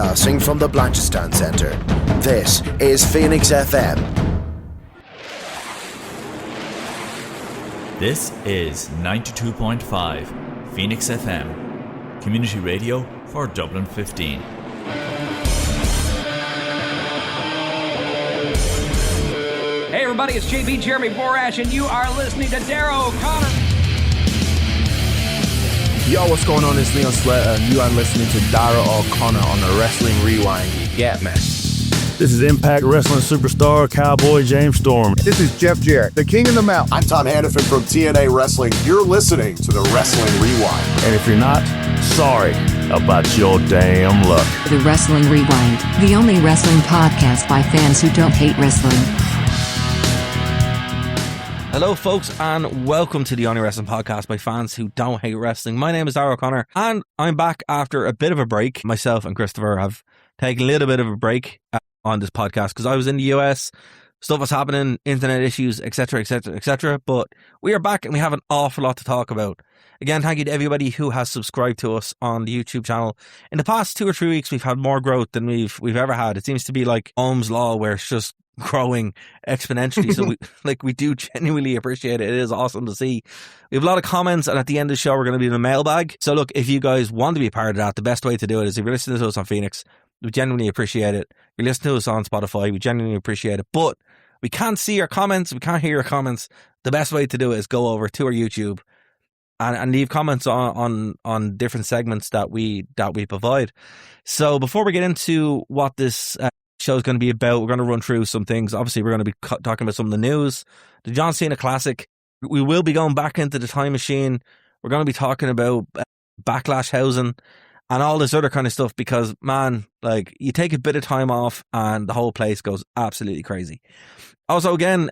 Broadcasting from the Blanchardstown Centre, this is Phoenix FM. This is 92.5 Phoenix FM, community radio for Dublin 15. Hey everybody, it's JB Jeremy Borash, and you are listening to Darragh O'Connor. Yo, what's going on? It's Leon Slater, and you are listening to Darragh O'Connor on the Wrestling Rewind. You get me? This is Impact Wrestling superstar Cowboy James Storm. This is Jeff Jarrett, the King of the Mountain. I'm Tom Hannafin from TNA Wrestling. You're listening to the Wrestling Rewind. And if you're not, sorry about your damn luck. The Wrestling Rewind, the only wrestling podcast by fans who don't hate wrestling. Hello folks, and welcome to the Only Wrestling Podcast by fans who don't hate wrestling. My name is Darragh O'Connor, and I'm back after a bit of a break. Myself and Christopher have taken a little bit of a break on this podcast because I was in the US, stuff was happening, internet issues, etc, etc, etc. But we are back and we have an awful lot to talk about. Again, thank you to everybody who has subscribed to us on the YouTube channel. In the past 2 or 3 weeks, we've had more growth than we've ever had. It seems to be like Ohm's Law, where it's just growing exponentially. So we do genuinely appreciate it. It is awesome to see. We have a lot of comments, and at the end of the show we're going to be in the mailbag. So look, if you guys want to be a part of that, the best way to do it is if you're listening to us on Phoenix, we genuinely appreciate it. If you're listening to us on Spotify, we genuinely appreciate it. But we can't see your comments, we can't hear your comments. The best way to do it is go over to our YouTube and leave comments on different segments that we provide. So before we get into what this show is going to be about, we're going to run through some things. Obviously, we're going to be talking about some of the news, the John Cena Classic. We will be going back into the time machine. We're going to be talking about Backlash housing and all this other kind of stuff because, man, like, you take a bit of time off and the whole place goes absolutely crazy. Also, again,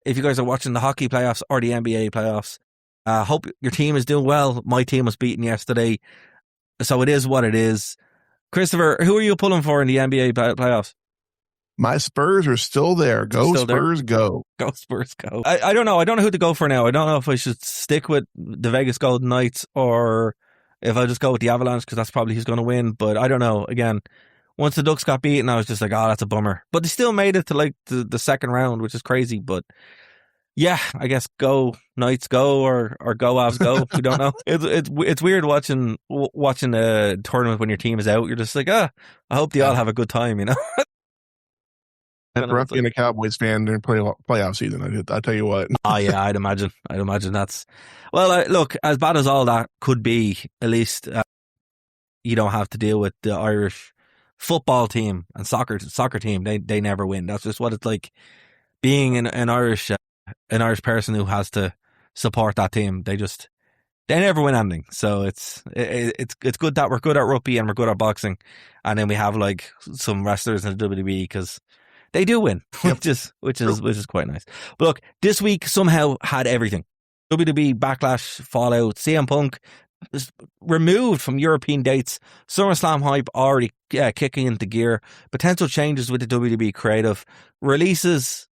if you guys are watching the hockey playoffs or the NBA playoffs, hope your team is doing well. My team was beaten yesterday, so it is what it is. Christopher, who are you pulling for in the NBA playoffs? My Spurs are still there. Go Spurs, go. Go Spurs, go. I don't know. I don't know who to go for now. I don't know if I should stick with the Vegas Golden Knights or if I just go with the Avalanche because that's probably who's going to win. But I don't know. Again, once the Ducks got beaten, I was just like, oh, that's a bummer. But they still made it to like the second round, which is crazy. But yeah, I guess go Knights, go or go Avs, go. We don't know. It's weird watching a tournament when your team is out. You're just like, I hope they all have a good time, you know. Rough being a Cowboys fan during playoff season, I tell you what. Oh yeah, I'd imagine that's well. Look, as bad as all that could be, at least you don't have to deal with the Irish football team and soccer team. They never win. That's just what it's like being an Irish person who has to support that team. They never win anything. So it's good that we're good at rugby and we're good at boxing, and then we have like some wrestlers in the WWE because they do win, which is quite nice. But look, this week somehow had everything. WWE, Backlash, Fallout, CM Punk is removed from European dates. SummerSlam hype already kicking into gear. Potential changes with the WWE creative. Releases,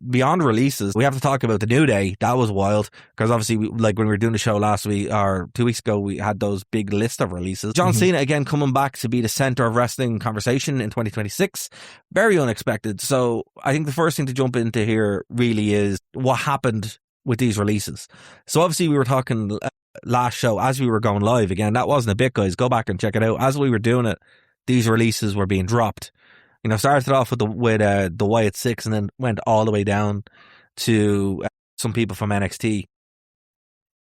beyond releases, we have to talk about the New Day. That was wild because obviously, like when we were doing the show last week or 2 weeks ago, we had those big list of releases. John Cena again coming back to be the center of wrestling conversation in 2026. Very unexpected. So I think the first thing to jump into here really is what happened with these releases. So obviously we were talking last show as we were going live. Again, that wasn't a bit, guys. Go back and check it out. As we were doing it, these releases were being dropped. You know, started off with the Wyatt Six and then went all the way down to some people from NXT.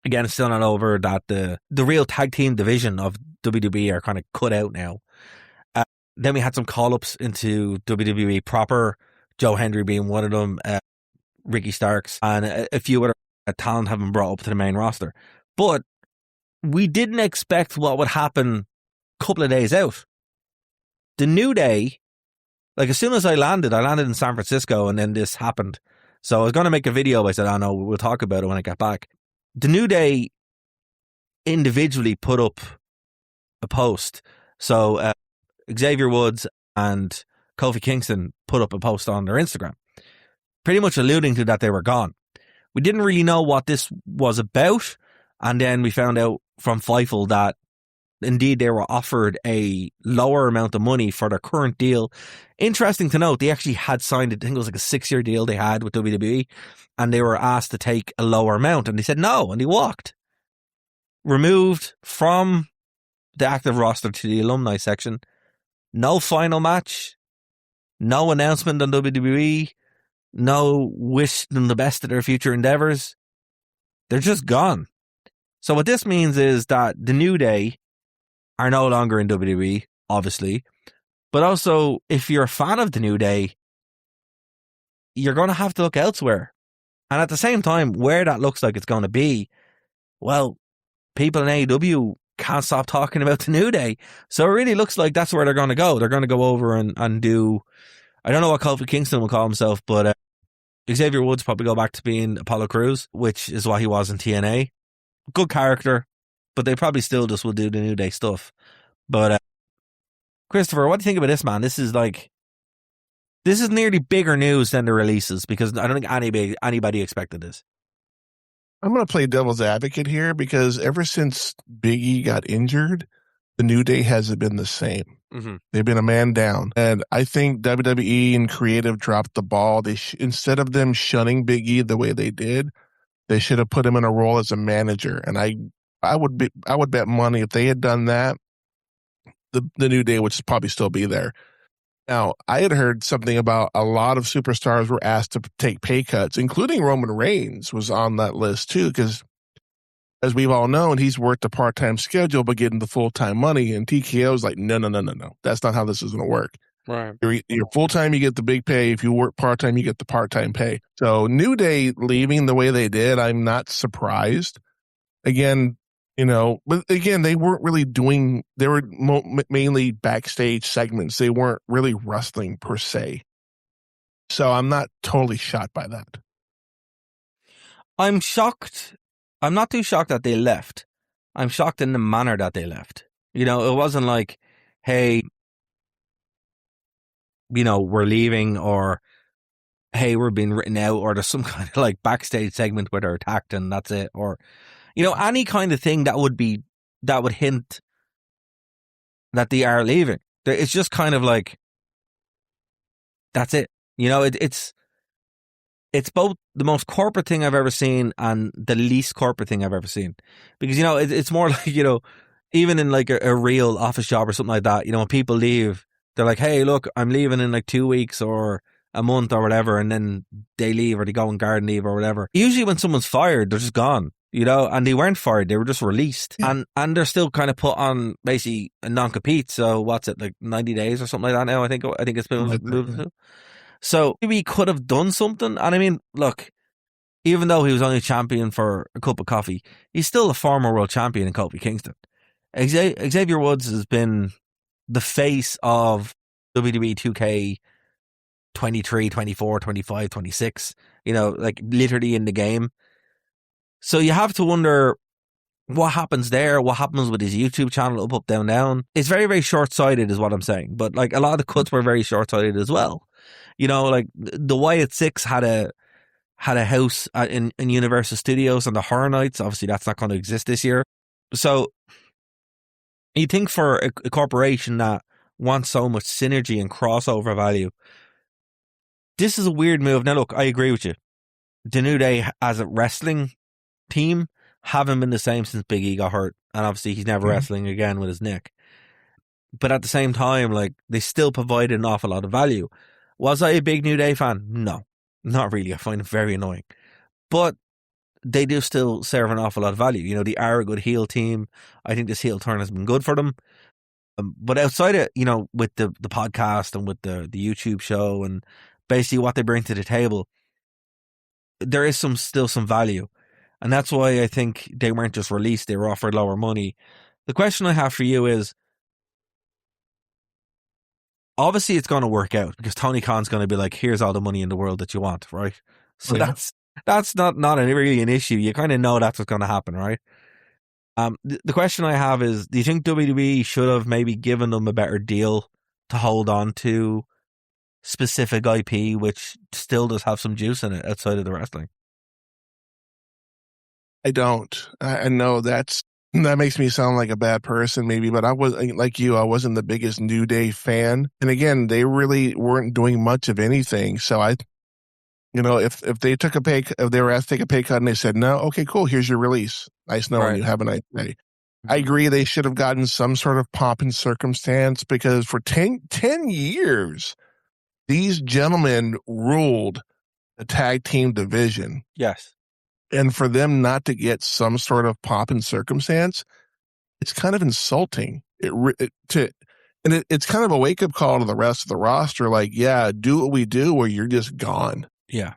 Again, it's still not over that the real tag team division of WWE are kind of cut out now. Then we had some call-ups into WWE proper, Joe Hendry being one of them, Ricky Starks, and a few other talent have been brought up to the main roster. But we didn't expect what would happen a couple of days out. The New Day, like as soon as I landed in San Francisco and then this happened. So I was going to make a video. I said, oh no, we'll talk about it when I get back. The New Day individually put up a post. So Xavier Woods and Kofi Kingston put up a post on their Instagram, pretty much alluding to that they were gone. We didn't really know what this was about. And then we found out from Feifel that indeed they were offered a lower amount of money for their current deal. Interesting to note, they actually had signed, I think it was like a 6-year deal they had with WWE, and they were asked to take a lower amount, and they said no, and they walked. Removed from the active roster to the alumni section. No final match. No announcement on WWE. No wish them the best of their future endeavors. They're just gone. So what this means is that the New Day are no longer in WWE, obviously. But also, if you're a fan of the New Day, you're going to have to look elsewhere. And at the same time, where that looks like it's going to be, well, people in AEW can't stop talking about the New Day. So it really looks like that's where they're going to go. They're going to go over and do, I don't know what Kofi Kingston will call himself, but Xavier Woods probably go back to being Apollo Crews, which is what he was in TNA. Good character, but they probably still just will do the New Day stuff. But Christopher, what do you think about this, man? This is nearly bigger news than the releases, because I don't think anybody expected this. I'm going to play devil's advocate here, because ever since Big E got injured, the New Day hasn't been the same. Mm-hmm. They've been a man down. And I think WWE and creative dropped the ball. They instead of them shunning Big E the way they did, they should have put him in a role as a manager. And I would bet money if they had done that, the New Day would probably still be there. Now, I had heard something about a lot of superstars were asked to take pay cuts, including Roman Reigns was on that list too, because as we've all known, he's worked a part-time schedule but getting the full-time money, and TKO is like, no. That's not how this is going to work. Right. You're full-time, you get the big pay. If you work part-time, you get the part-time pay. So New Day leaving the way they did, I'm not surprised. Again, but again, they weren't really doing, they were mainly backstage segments. They weren't really wrestling per se. So I'm not totally shocked by that. I'm shocked. I'm not too shocked that they left. I'm shocked in the manner that they left. It wasn't like, hey, we're leaving, or hey, we're being written out, or there's some kind of like backstage segment where they're attacked and that's it, or any kind of thing that would hint that they are leaving. It's just kind of like, that's it. It's both the most corporate thing I've ever seen and the least corporate thing I've ever seen. Because, it's more like, even in like a real office job or something like that, when people leave, they're like, hey, look, I'm leaving in like 2 weeks or a month or whatever, and then they leave or they go on garden leave or whatever. Usually when someone's fired, they're just gone. And they weren't fired, they were just released. Yeah. And they're still kind of put on basically a non-compete. So what's it, like 90 days or something like that now? I think it's been moved to. So maybe he could have done something. And I mean, look, even though he was only champion for a cup of coffee, he's still a former world champion in Kofi Kingston. Xavier Woods has been the face of WWE 2K 23, 24, 25, 26, like literally in the game. So you have to wonder what happens there, what happens with his YouTube channel, up, down, down. It's very, very short-sighted is what I'm saying. But like a lot of the cuts were very short-sighted as well. Like the Wyatt Six had a house in Universal Studios on the Horror Nights. Obviously, that's not going to exist this year. So you think for a corporation that wants so much synergy and crossover value, this is a weird move. Now, look, I agree with you. The New Day as a wrestling team haven't been the same since Big E got hurt, and obviously he's never wrestling again with his neck. But at the same time, like, they still provided an awful lot of value. Was I a big New Day fan? No, not really. I find it very annoying. But they do still serve an awful lot of value. They are a good heel team. I think this heel turn has been good for them. But outside of, with the podcast and with the YouTube show and basically what they bring to the table, there is still some value. And that's why I think they weren't just released, they were offered lower money. The question I have for you is, obviously it's going to work out because Tony Khan's going to be like, here's all the money in the world that you want, right? So that's not really an issue. You kind of know that's what's going to happen, right? The question I have is, do you think WWE should have maybe given them a better deal to hold on to specific IP, which still does have some juice in it outside of the wrestling? I don't. I know that's That makes me sound like a bad person, maybe, but I was like you. I wasn't the biggest New Day fan, and again, they really weren't doing much of anything. So if they took if they were asked to take a pay cut and they said no, okay, cool, here's your release. Nice knowing you. Have a nice day. I agree. They should have gotten some sort of pomp and circumstance because for 10 years, these gentlemen ruled the tag team division. Yes. And for them not to get some sort of pomp and circumstance, it's kind of insulting. It's kind of a wake up call to the rest of the roster. Like, yeah, do what we do, or you're just gone. Yeah,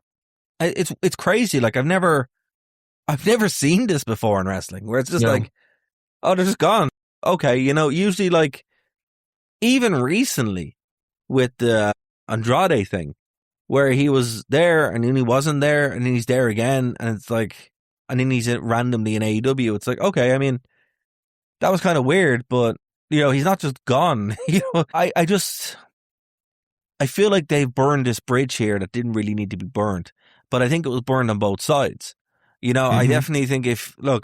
it's crazy. Like I've never seen this before in wrestling, where it's just like, oh, they're just gone. Okay, usually like even recently with the Andrade thing, where he was there and then he wasn't there and then he's there again, and it's like, and then he's randomly in AEW. It's like, okay, I mean, that was kind of weird, but he's not just gone. I feel like they've burned this bridge here that didn't really need to be burned, but I think it was burned on both sides. I definitely think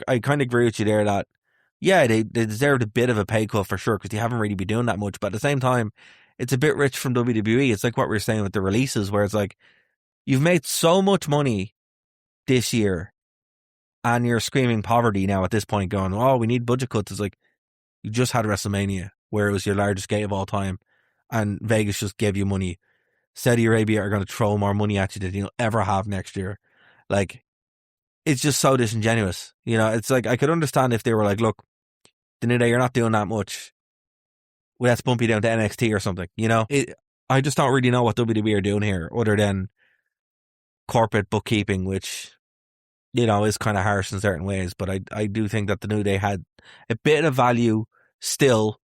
I kind of agree with you there that, yeah, they deserved a bit of a pay cut for sure because they haven't really been doing that much. But at the same time, it's a bit rich from WWE. It's like what we were saying with the releases, where it's like, you've made so much money this year and you're screaming poverty now at this point going, oh, we need budget cuts. It's like, you just had WrestleMania where it was your largest gate of all time and Vegas just gave you money. Saudi Arabia are going to throw more money at you than you'll ever have next year. Like, it's just so disingenuous. It's like, I could understand if they were like, look, the New Day, you're not doing that much. Well, let's bump you down to NXT or something. I just don't really know what WWE are doing here other than corporate bookkeeping, which, is kind of harsh in certain ways. But I do think that the New Day had a bit of value still.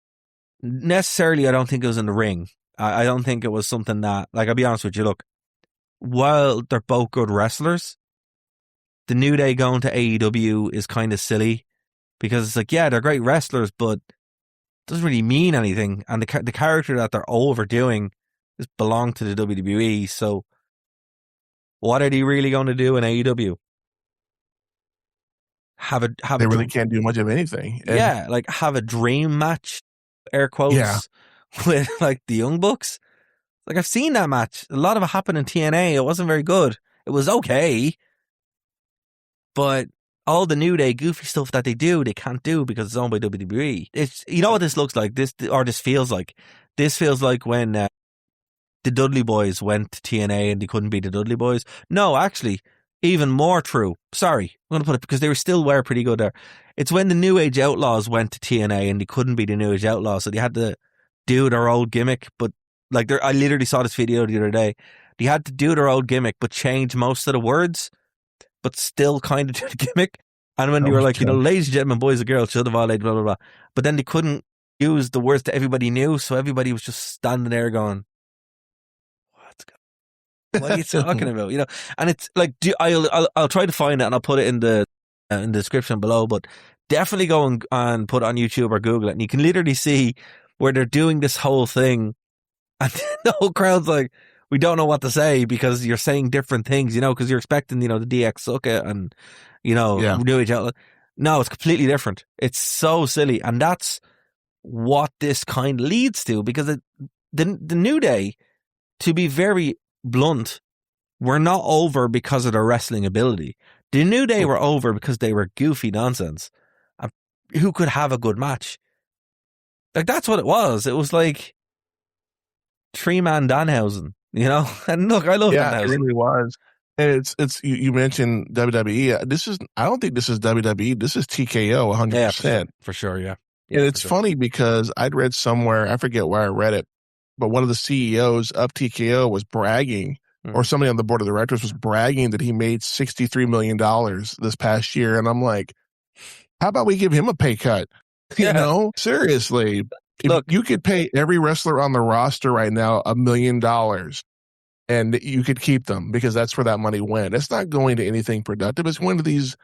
Necessarily, I don't think it was in the ring. I don't think it was something that, like, I'll be honest with you, look, while they're both good wrestlers, the New Day going to AEW is kind of silly because it's like, yeah, they're great wrestlers, but it doesn't really mean anything. And the character that they're overdoing just belong to the WWE. So what are they really going to do in AEW? They really can't do much of anything. Yeah, like have a dream match, air quotes, with like the Young Bucks. Like, I've seen that match. A lot of it happened in TNA. It wasn't very good. It was okay. But all the New Day goofy stuff that they do, they can't do because it's owned by WWE. It's, what this looks like? This feels like? This feels like when the Dudley Boys went to TNA and they couldn't be the Dudley Boys. No, actually, even more true. Sorry, I'm going to put it, because they were pretty good there. It's when the New Age Outlaws went to TNA and they couldn't be the New Age Outlaws, so they had to do their old gimmick. But like, I literally saw this video the other day. They had to do their old gimmick, but change most of the words, but still kind of do the gimmick. And when they were like, ladies and gentlemen, boys and girls, should have all blah, blah, blah. But then they couldn't use the words that everybody knew, so everybody was just standing there going, what are you talking about? And it's like, I'll try to find it and I'll put it in the description below, but definitely go and put it on YouTube or Google it, and you can literally see where they're doing this whole thing and the whole crowd's like, we don't know what to say because you're saying different things, because you're expecting, the DX Sucker and, New Age Outlaw. No, it's completely different. It's so silly. And that's what this kind of leads to, because the New Day, to be very blunt, were not over because of their wrestling ability. The New Day were over because they were goofy nonsense. Who could have a good match? Like, that's what it was. It was like 3-man Danhausen, And look, I love Danhausen. Yeah, it really was. And it's you mentioned WWE. I don't think this is WWE. This is TKO 100%. Yeah, for sure, yeah. And it's funny because I'd read somewhere, I forget where I read it, but one of the CEOs of TKO was bragging, or somebody on the board of directors was bragging that he made $63 million this past year. And I'm like, how about we give him a pay cut? Seriously. Look, you could pay every wrestler on the roster right now $1 million and you could keep them because that's where that money went. It's not going to anything productive. It's going to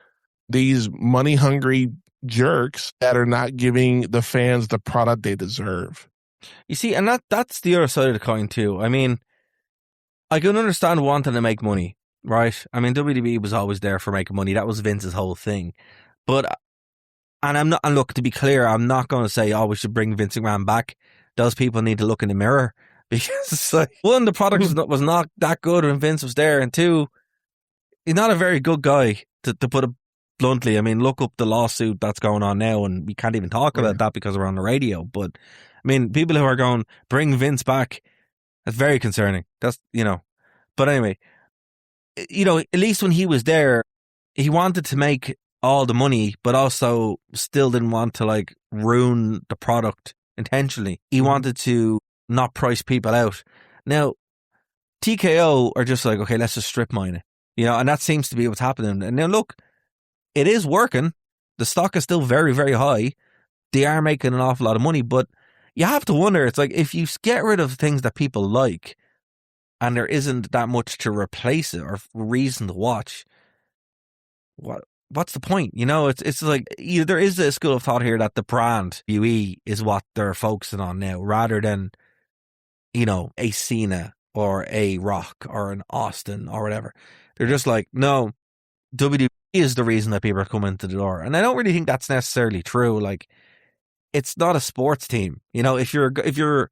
these money hungry jerks that are not giving the fans the product they deserve. You see, and that's the other side of the coin too. I mean, I can understand wanting to make money, right? I mean, WWE was always there for making money. That was Vince's whole thing. And I'm not, and look, to be clear, I'm not going to say, oh, we should bring Vince McMahon back. Those people need to look in the mirror because it's like, one, the product was not that good when Vince was there, and two, he's not a very good guy, to put it bluntly. I mean, look up the lawsuit that's going on now, and we can't even talk about that because we're on the radio. But I mean, people who are going, bring Vince back, that's very concerning. That's, but anyway, at least when he was there, he wanted to make all the money, but also still didn't want to like ruin the product intentionally. He wanted to not price people out. Now, TKO are just like, okay, let's just strip mine it, and that seems to be what's happening. And now look, it is working. The stock is still very, very high. They are making an awful lot of money, but you have to wonder, it's like, if you get rid of things that people like and there isn't that much to replace it or reason to watch, what's the point? It's like, there is a school of thought here that the brand UE is what they're focusing on now, rather than, a Cena or a Rock or an Austin or whatever. They're just like, no, WWE is the reason that people are coming to the door. And I don't really think that's necessarily true. Like, it's not a sports team. If you're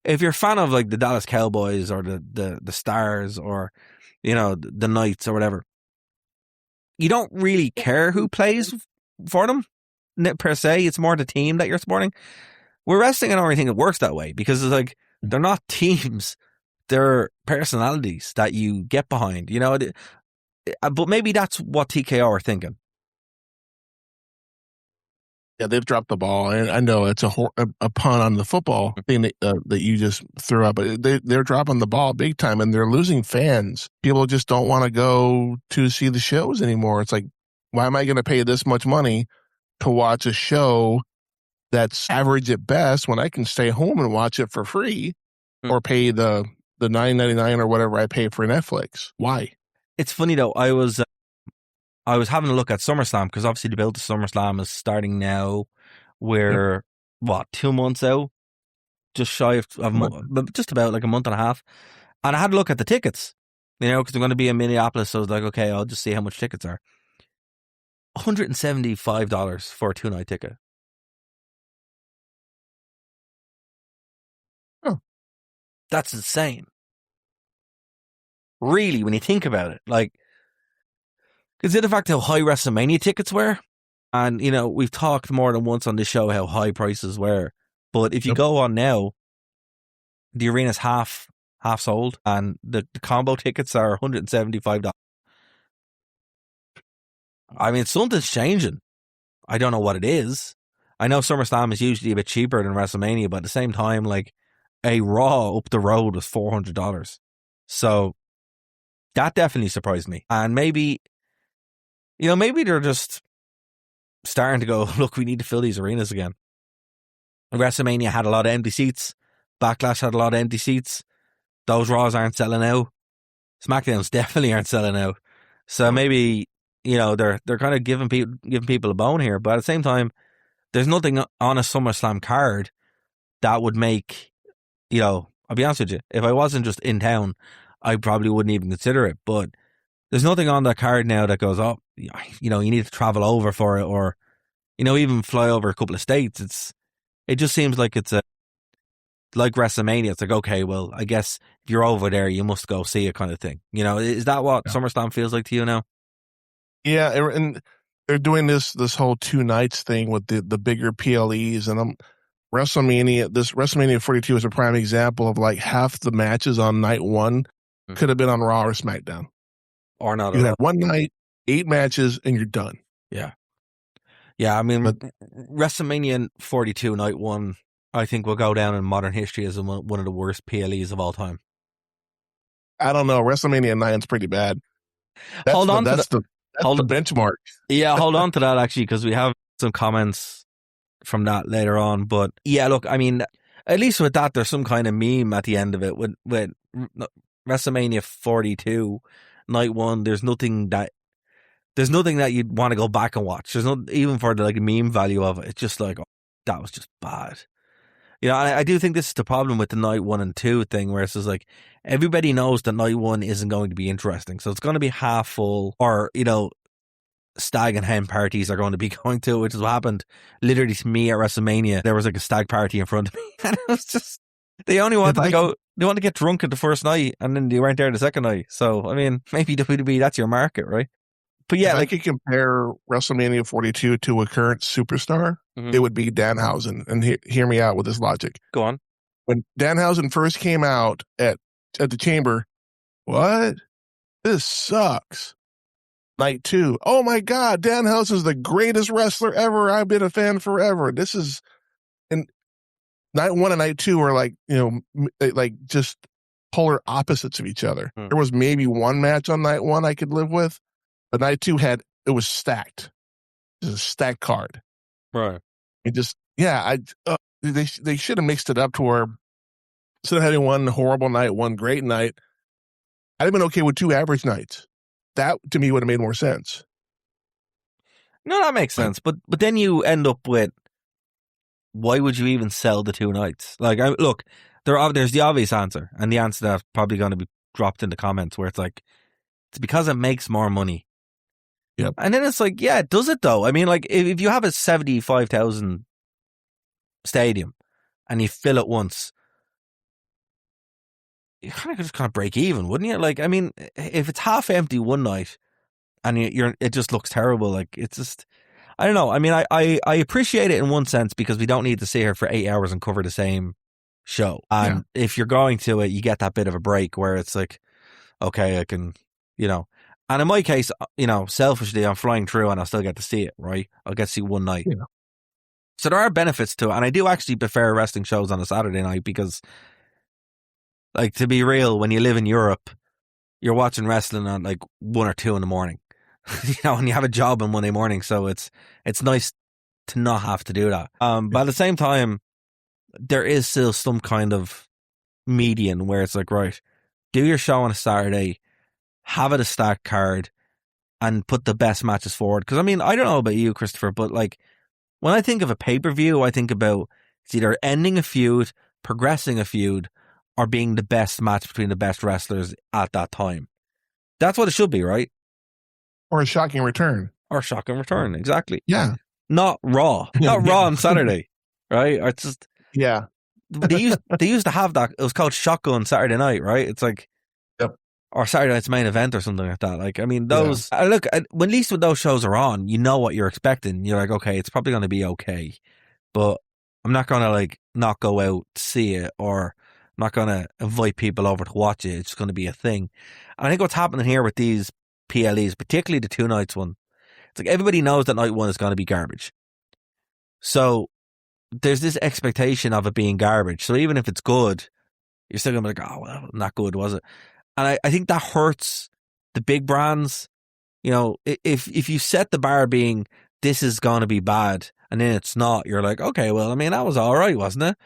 a fan of like the Dallas Cowboys or the Stars or, the Knights or whatever, you don't really care who plays for them per se. It's more the team that you're supporting. With wrestling, I don't really think it works that way, because it's like, they're not teams. They're personalities that you get behind, but maybe that's what TKO are thinking. Yeah, they've dropped the ball, and I know it's a pun on the football thing that you just threw up, but they're dropping the ball big time, and they're losing fans. People just don't want to go to see the shows anymore. It's like, why am I going to pay this much money to watch a show that's average at best when I can stay home and watch it for free, or pay the $9.99 or whatever I pay for Netflix? Why? It's funny though. I was having a look at SummerSlam, because obviously the build to SummerSlam is starting now. We're 2 months out, just shy of just about like a month and a half. And I had a look at the tickets, because I'm going to be in Minneapolis. So I was like, okay, I'll just see how much tickets are. $175 for a 2-night ticket. Oh, that's insane. Really, when you think about it, like, consider the fact how high WrestleMania tickets were. And, we've talked more than once on this show how high prices were. But if you go on now, the arena's half sold, and the combo tickets are $175. I mean, something's changing. I don't know what it is. I know SummerSlam is usually a bit cheaper than WrestleMania, but at the same time, like, a Raw up the road was $400. So that definitely surprised me. And maybe they're just starting to go, look, we need to fill these arenas again. WrestleMania had a lot of empty seats. Backlash had a lot of empty seats. Those Raws aren't selling out. SmackDowns definitely aren't selling out. So maybe, they're kind of giving people a bone here. But at the same time, there's nothing on a SummerSlam card that would make, I'll be honest with you, if I wasn't just in town, I probably wouldn't even consider it. But there's nothing on that card now that goes, oh, you need to travel over for it, or, even fly over a couple of states. It just seems like it's like WrestleMania. It's like, okay, well, I guess if you're over there, you must go see it, kind of thing. Is that what SummerSlam feels like to you now? Yeah, and they're doing this whole 2 nights thing with the bigger PLEs, and WrestleMania 42 is a prime example of like half the matches on night one could have been on Raw or SmackDown. Or not. You have one night, 8 matches, and you're done. Yeah. Yeah, I mean, WrestleMania 42 night one, I think, will go down in modern history as one of the worst PLEs of all time. I don't know. WrestleMania 9 is pretty bad. That's the benchmark. Yeah, hold on to that, actually, because we have some comments from that later on. But yeah, look, I mean, at least with that, there's some kind of meme at the end of it. With WrestleMania 42 night one, there's nothing that you'd want to go back and watch. There's not even for the meme value of it. It's just like, oh, that was just bad. I do think this is the problem with the night 1 and 2 thing, where it's just like, everybody knows that night 1 isn't going to be interesting, so it's going to be half full, or stag and hen parties are going to be going to, which is what happened literally to me at WrestleMania. There was like a stag party in front of me, and it was just they only wanted to go. They wanted to get drunk at the first night, and then they weren't there the second night. So I mean, maybe WWE, that's your market, right? But yeah, if I could compare WrestleMania 42 to a current superstar, it would be Danhausen. And hear me out with this logic. Go on. When Danhausen first came out at the Chamber, what? This sucks. Night 2, oh my God, Danhausen's the greatest wrestler ever. I've been a fan forever. This is, and Night 1 and Night 2 are like, like just polar opposites of each other. There was maybe one match on Night 1 I could live with, but Night 2 it was stacked. It was a stacked card. Right. It just, they should have mixed it up to where instead of having one horrible night, one great night, I'd have been okay with 2 average nights. That to me would have made more sense. No, that makes sense. But then you end up with, why would you even sell the 2 nights? Like, look, there's the obvious answer, and the answer that's probably going to be dropped in the comments where it's like, it's because it makes more money. Yep. And then it's like, yeah, does it though? I mean, like, if you have a 75,000 stadium and you fill it once, you kind of break even, wouldn't you? Like, I mean, if it's half empty one night and it just looks terrible, like, it's just, I don't know. I mean, I appreciate it in one sense because we don't need to sit here for 8 hours and cover the same show. And if you're going to it, you get that bit of a break where it's like, okay, I can, and in my case, selfishly, I'm flying through and I'll still get to see it, right? I'll get to see one night. Yeah. So there are benefits to it. And I do actually prefer wrestling shows on a Saturday night because, like, to be real, when you live in Europe, you're watching wrestling on like 1 or 2 in the morning, and you have a job on Monday morning. So it's nice to not have to do that. But at the same time, there is still some kind of median where it's like, right, do your show on a Saturday, have it a stacked card, and put the best matches forward. Because I mean, I don't know about you, Christopher, but like when I think of a pay-per-view, I think about it's either ending a feud, progressing a feud, or being the best match between the best wrestlers at that time. That's what it should be, right? Or a shocking return. Exactly. Yeah. Not Raw. Not Raw on Saturday, right? Or it's just... Yeah. they used to have that. It was called Shotgun Saturday Night, right? It's like... Yep. Or Saturday Night's Main Event or something like that. Like, I mean, those... Yeah. Look, when at least when those shows are on, you know what you're expecting. You're like, okay, it's probably going to be okay. But I'm not going to, like, not go out to see it, or... I'm not going to invite people over to watch it. It's just going to be a thing. And I think what's happening here with these PLEs, particularly the 2 nights one, it's like everybody knows that night 1 is going to be garbage. So there's this expectation of it being garbage. So even if it's good, you're still going to be like, oh, well, not good, was it? And I think that hurts the big brands. If you set the bar being, this is going to be bad, and then it's not, you're like, okay, well, I mean, that was all right, wasn't it?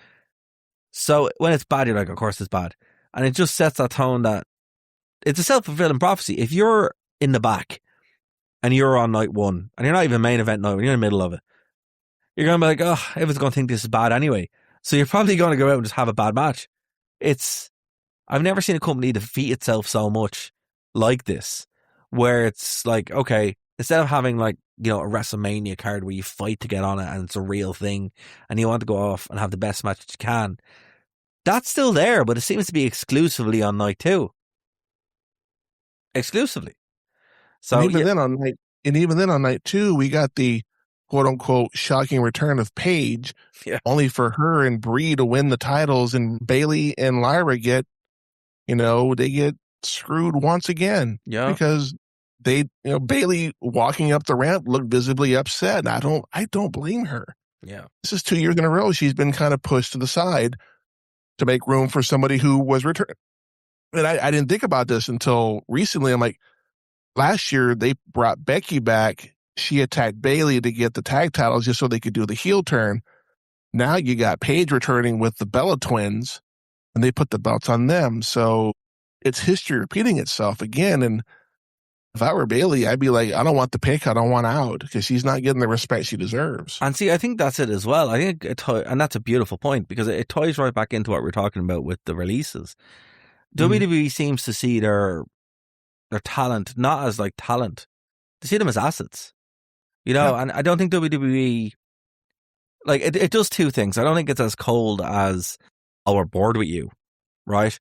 So when it's bad, you're like, of course it's bad. And it just sets that tone that it's a self-fulfilling prophecy. If you're in the back and you're on night 1 and you're not even main event night, you're in the middle of it, you're going to be like, oh, everyone's going to think this is bad anyway. So you're probably going to go out and just have a bad match. I've never seen a company defeat itself so much like this, where it's like, okay, instead of having like, a WrestleMania card where you fight to get on it and it's a real thing and you want to go off and have the best match that you can, that's still there, but it seems to be exclusively on night 2. Exclusively. So even then on night 2, we got the quote unquote shocking return of Paige, only for her and Brie to win the titles, and Bayley and Lyra they get screwed once again. Yeah. Because Bayley walking up the ramp looked visibly upset. I don't blame her. Yeah. This is 2 years in a row she's been kind of pushed to the side to make room for somebody who was returned. And I didn't think about this until recently. I'm like, last year they brought Becky back. She attacked Bayley to get the tag titles just so they could do the heel turn. Now you got Paige returning with the Bella twins, and they put the belts on them. So it's history repeating itself again. And if I were Bayley, I'd be like, I don't want the pick. I don't want out, because she's not getting the respect she deserves. And see, I think that's it as well. I think and that's a beautiful point, because it ties right back into what we're talking about with the releases. WWE seems to see their talent not as like talent. They see them as assets. You know, and I don't think WWE, like, it does two things. I don't think it's as cold as, oh, we're bored with you, right?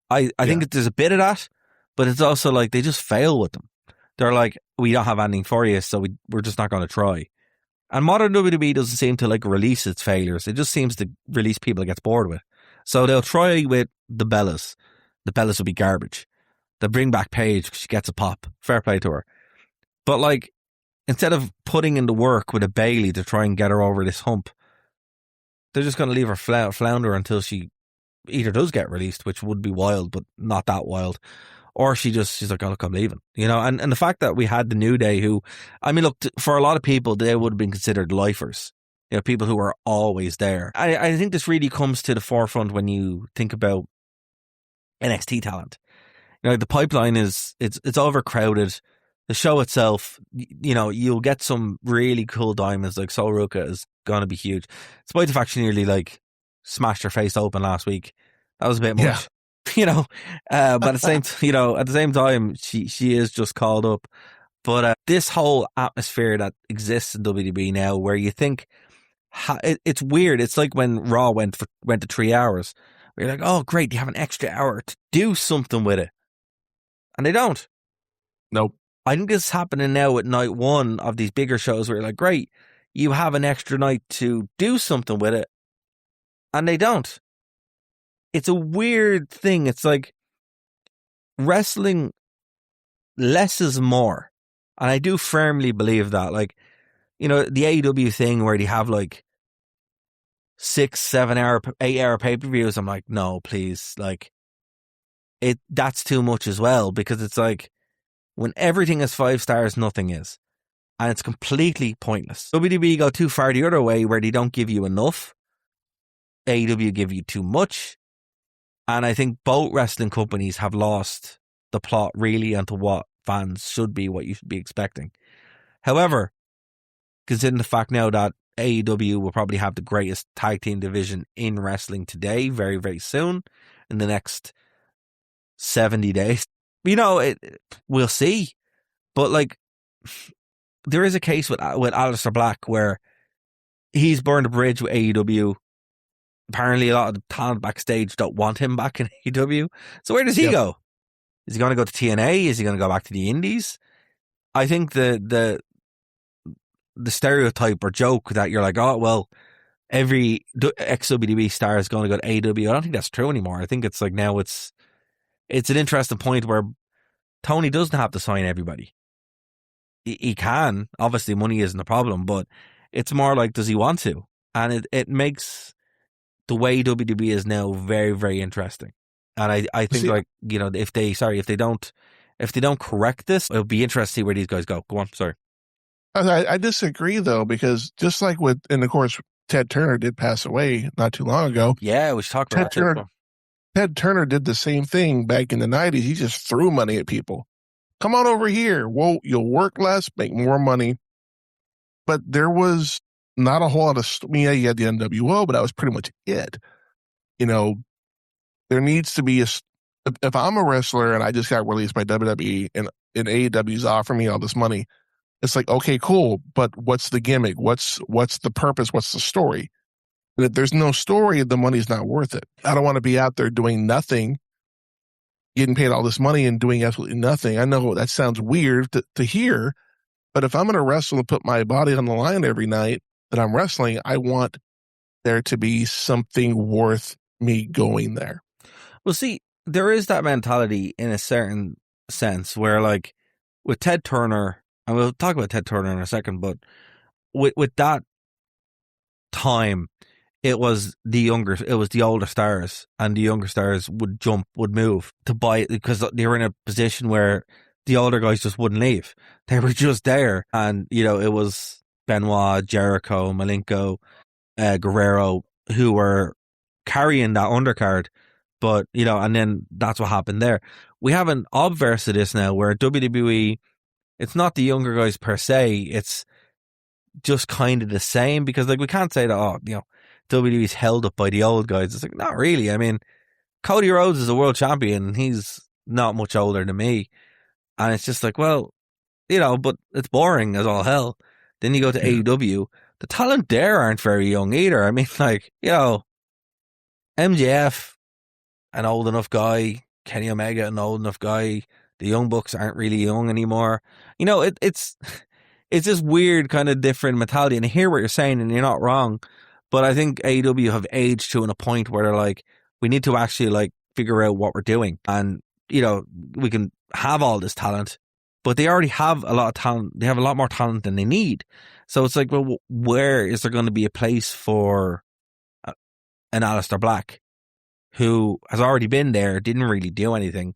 I think there's a bit of that, but it's also like they just fail with them. They're like, we don't have anything for you, so we're just not going to try. And modern WWE doesn't seem to like release its failures. It just seems to release people it gets bored with. So they'll try with the Bellas. The Bellas will be garbage. They'll bring back Paige because she gets a pop. Fair play to her. But like, instead of putting in the work with a Bayley to try and get her over this hump, they're just going to leave her flounder until she either does get released, which would be wild, but not that wild. Or she's like, oh, look, I'm leaving. You know, and the fact that we had the New Day who, I mean, look, for a lot of people, they would have been considered lifers. You know, people who are always there. I think this really comes to the forefront when you think about NXT talent. You know, the pipeline it's overcrowded. The show itself, you know, you'll get some really cool diamonds, like Sol Ruka is going to be huge. Despite the fact she nearly, like, smashed her face open last week. That was a bit much. Yeah. You know, but at the same time, she is just called up. But this whole atmosphere that exists in WWE now, where you think it's weird. It's like when Raw went to 3 hours. Where you're like, oh great, you have an extra hour to do something with it, and they don't. Nope. I think this is happening now with night one of these bigger shows, where you're like, great, you have an extra night to do something with it, and they don't. It's a weird thing. It's like wrestling, less is more. And I do firmly believe that. Like, you know, the AEW thing where they have like 6, 7 hour, 8 hour pay-per-views. I'm like, no, please. Like, that's too much as well, because it's like when everything is 5 stars, nothing is. And it's completely pointless. WWE go too far the other way where they don't give you enough. AEW give you too much. And I think both wrestling companies have lost the plot really into what fans should be, what you should be expecting. However, considering the fact now that AEW will probably have the greatest tag team division in wrestling today, very, very soon, in the next 70 days, you know, we'll see. But like, there is a case with Aleister Black where he's burned a bridge with AEW. Apparently, a lot of the talent backstage don't want him back in AEW. So where does he go? Is he going to go to TNA? Is he going to go back to the Indies? I think the stereotype or joke that you're like, oh, well, every ex-WWE star is going to go to AEW. I don't think that's true anymore. I think it's like now it's an interesting point where Tony doesn't have to sign everybody. He can. Obviously, money isn't a problem, but it's more like, does he want to? And it makes the way WWE is now very, very interesting. And I think, like, you know, if they don't correct this, it'll be interesting to see where these guys go. Go on, sorry. I disagree though, because just like and of course Ted Turner did pass away not too long ago. Yeah, we talked about that. Ted Turner did the same thing back in the 90s. He just threw money at people. Come on over here. Well, you'll work less, make more money. But there was not a whole lot of, you had the NWO, but that was pretty much it. You know, there needs to be if I'm a wrestler and I just got released by WWE and AEW's offering me all this money, it's like, okay, cool, but what's the gimmick? What's the purpose? What's the story? And if there's no story, the money's not worth it. I don't want to be out there doing nothing, getting paid all this money and doing absolutely nothing. I know that sounds weird to hear, but if I'm going to wrestle and put my body on the line every night that I'm wrestling, I want there to be something worth me going there. Well, see, there is that mentality in a certain sense where, like, with Ted Turner, and we'll talk about Ted Turner in a second, but with that time, it was the older stars, and the younger stars would move to buy it because they were in a position where the older guys just wouldn't leave. They were just there. And, you know, it was Benoit, Jericho, Malenko, Guerrero, who were carrying that undercard. But, you know, and then that's what happened there. We have an obverse of this now where WWE, it's not the younger guys per se, it's just kind of the same, because, like, we can't say that, oh, you know, WWE's held up by the old guys. It's like, not really. I mean, Cody Rhodes is a world champion and he's not much older than me. And it's just like, well, you know, but it's boring as all hell. Then you go to AEW. The talent there aren't very young either. I mean, like, you know, MJF, an old enough guy. Kenny Omega, an old enough guy. The Young Bucks aren't really young anymore. You know, it's this weird kind of different mentality. And I hear what you're saying, and you're not wrong. But I think AEW have aged to a point where they're like, we need to actually like figure out what we're doing. And, you know, we can have all this talent, but they already have a lot of talent. They have a lot more talent than they need. So it's like, well, where is there going to be a place for an Aleister Black who has already been there, didn't really do anything,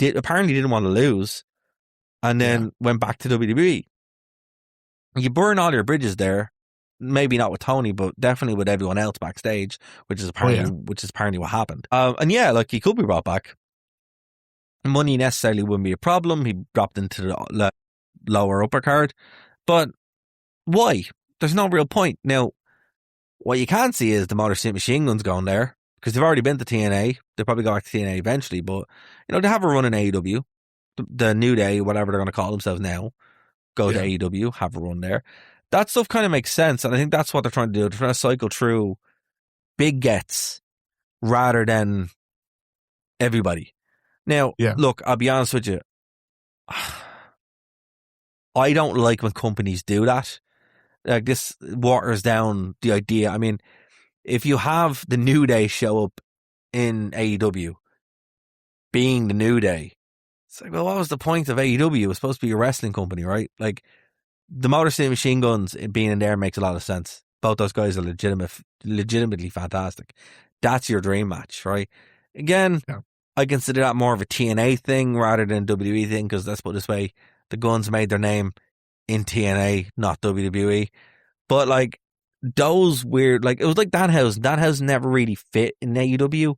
apparently didn't want to lose, and then went back to WWE. You burn all your bridges there. Maybe not with Tony, but definitely with everyone else backstage, which is apparently what happened. And yeah, like he could be brought back. Money necessarily wouldn't be a problem. He dropped into the lower upper card, but why? There's no real point. Now, what you can see is the Motor City Machine Guns going there because they've already been to TNA. They'll probably go back to TNA eventually, but you know they have a run in AEW, the New Day, whatever they're going to call themselves now. Go to AEW, have a run there. That stuff kind of makes sense, and I think that's what they're trying to do. They're trying to cycle through big gets rather than everybody. Now, look, I'll be honest with you. I don't like when companies do that. Like, this waters down the idea. I mean, if you have the New Day show up in AEW, being the New Day, it's like, well, what was the point of AEW? It was supposed to be a wrestling company, right? Like, the Motor City Machine Guns being in there makes a lot of sense. Both those guys are legitimately fantastic. That's your dream match, right? Again, I consider that more of a TNA thing rather than a WWE thing, because let's put it this way, the Guns made their name in TNA, not WWE. But like those weird, like it was like Danhausen. Danhausen never really fit in AEW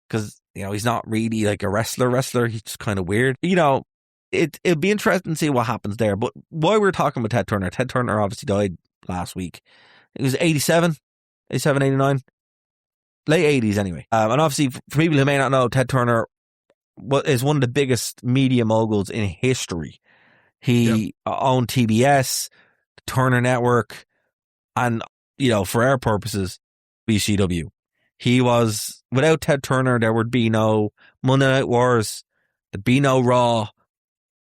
because, you know, he's not really like a wrestler. He's just kind of weird. You know, it'll be interesting to see what happens there. But while we're talking about Ted Turner obviously died last week. It was 87, 89. Late 80s anyway. And obviously, for people who may not know, Ted Turner is one of the biggest media moguls in history. He owned TBS, the Turner Network, and, you know, for our purposes, BCW. He was, without Ted Turner, there would be no Monday Night Wars, there'd be no Raw,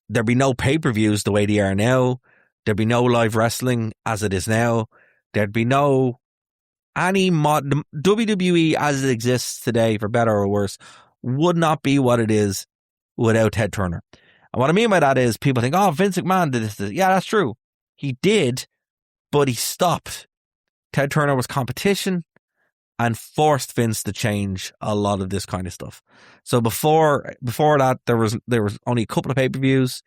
there'd be no pay-per-views the way they are now, there'd be no live wrestling as it is now, there'd be no WWE as it exists today, for better or worse, would not be what it is without Ted Turner. And what I mean by that is people think, oh, Vince McMahon did this. Yeah, that's true. He did, but he stopped. Ted Turner was competition and forced Vince to change a lot of this kind of stuff. So before that, there was only a couple of pay-per-views.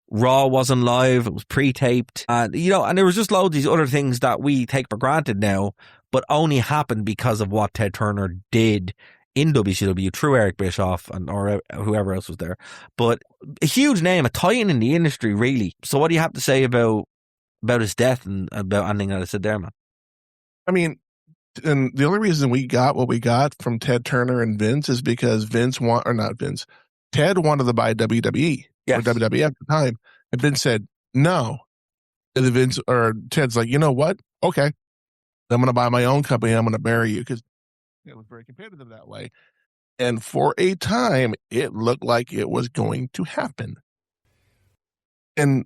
Raw wasn't live. It was pre-taped. And, you know, and there was just loads of these other things that we take for granted now, but only happened because of what Ted Turner did in WCW through Eric Bischoff or whoever else was there. But a huge name, a titan in the industry, really. So what do you have to say about his death and about anything that I said there, man? I mean, and the only reason we got what we got from Ted Turner and Vince is because Ted wanted to buy WWE or WWF at the time, and Vince said no. And then Ted's like, you know what? Okay, I'm going to buy my own company. I'm going to bury you, because it was very competitive that way. And for a time, it looked like it was going to happen. And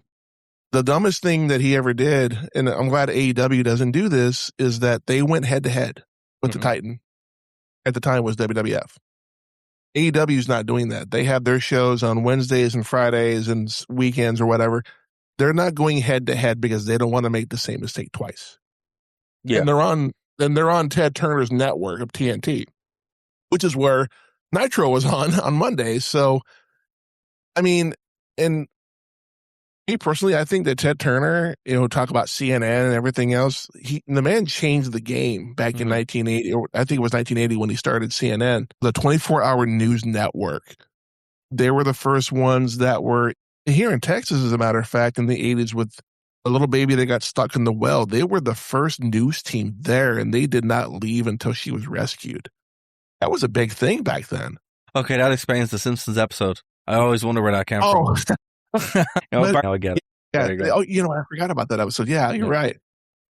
the dumbest thing that he ever did, and I'm glad AEW doesn't do this, is that they went head to head with the Titan. At the time was WWF. AEW is not doing that. They have their shows on Wednesdays and Fridays and weekends or whatever. They're not going head to head because they don't want to make the same mistake twice. Yeah. And they're on Ted Turner's network of TNT, which is where Nitro was on Mondays. So, I mean, and me personally, I think that Ted Turner, you know, talk about CNN and everything else, the man changed the game back in 1980. I think it was 1980 when he started CNN, the 24-hour news network. They were the first ones that were here in Texas, as a matter of fact, in the 80s with a little baby that got stuck in the well. They were the first news team there, and they did not leave until she was rescued. That was a big thing back then. Okay, that explains the Simpsons episode. I always wonder where that came from. Now I get it. Yeah. Oh, I forgot about that episode. Yeah, you're right.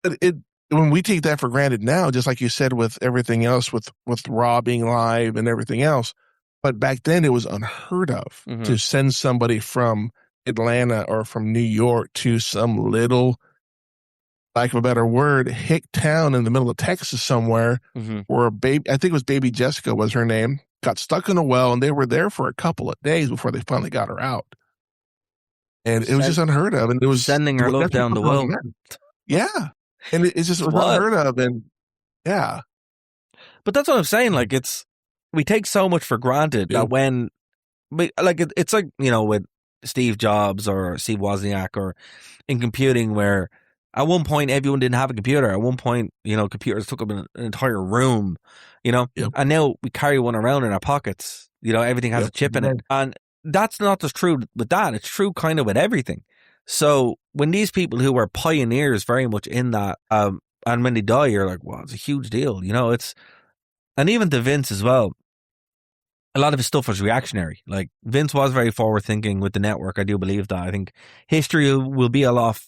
It when we take that for granted now, just like you said with everything else, with Raw being live and everything else. But back then, it was unheard of to send somebody from Atlanta or from New York to some little, lack of a better word, hick town in the middle of Texas somewhere, where I think it was Baby Jessica was her name, got stuck in a well, and they were there for a couple of days before they finally got her out. And it was just unheard of. And it was sending her love down the well. Yeah. And it just was unheard of. And yeah. But that's what I'm saying. Like, we take so much for granted that when, it's like, with Steve Jobs or Steve Wozniak or in computing, where at one point everyone didn't have a computer. At one point, computers took up an entire room, and now we carry one around in our pockets. Everything has a chip in it. And that's not just true with that. It's true kind of with everything. So when these people who were pioneers very much in that, and when they die, you're like, wow, it's a huge deal. And even to Vince as well, a lot of his stuff was reactionary. Like, Vince was very forward thinking with the network. I do believe that. I think history will be a lot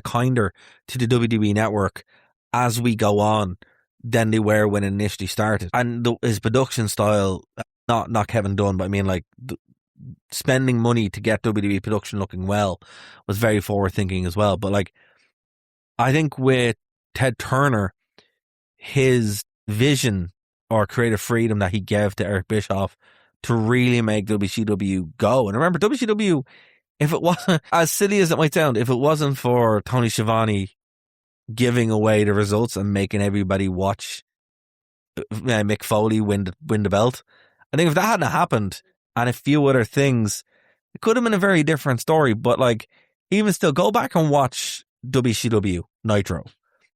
kinder to the WWE network as we go on than they were when it initially started. And his production style, not Kevin Dunn, but I mean, like, spending money to get WWE production looking well was very forward thinking as well. But like, I think with Ted Turner, his vision or creative freedom that he gave to Eric Bischoff to really make WCW go. And remember, WCW, if it wasn't, as silly as it might sound, if it wasn't for Tony Schiavone giving away the results and making everybody watch Mick Foley win the belt, I think if that hadn't happened and a few other things, it could have been a very different story. But like, even still, go back and watch WCW Nitro.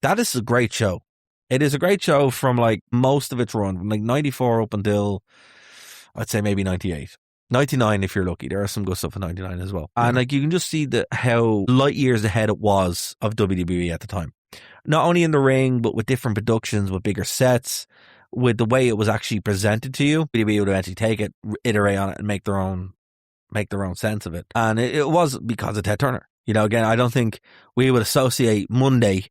That is a great show. It is a great show from like most of its run, from like 94 up until, I'd say maybe 98. 99 if you're lucky. There are some good stuff in 99 as well. And like, you can just see how light years ahead it was of WWE at the time. Not only in the ring, but with different productions, with bigger sets, with the way it was actually presented to you. WWE would eventually take it, iterate on it, and make their own sense of it. And it was because of Ted Turner. Again, I don't think we would associate Monday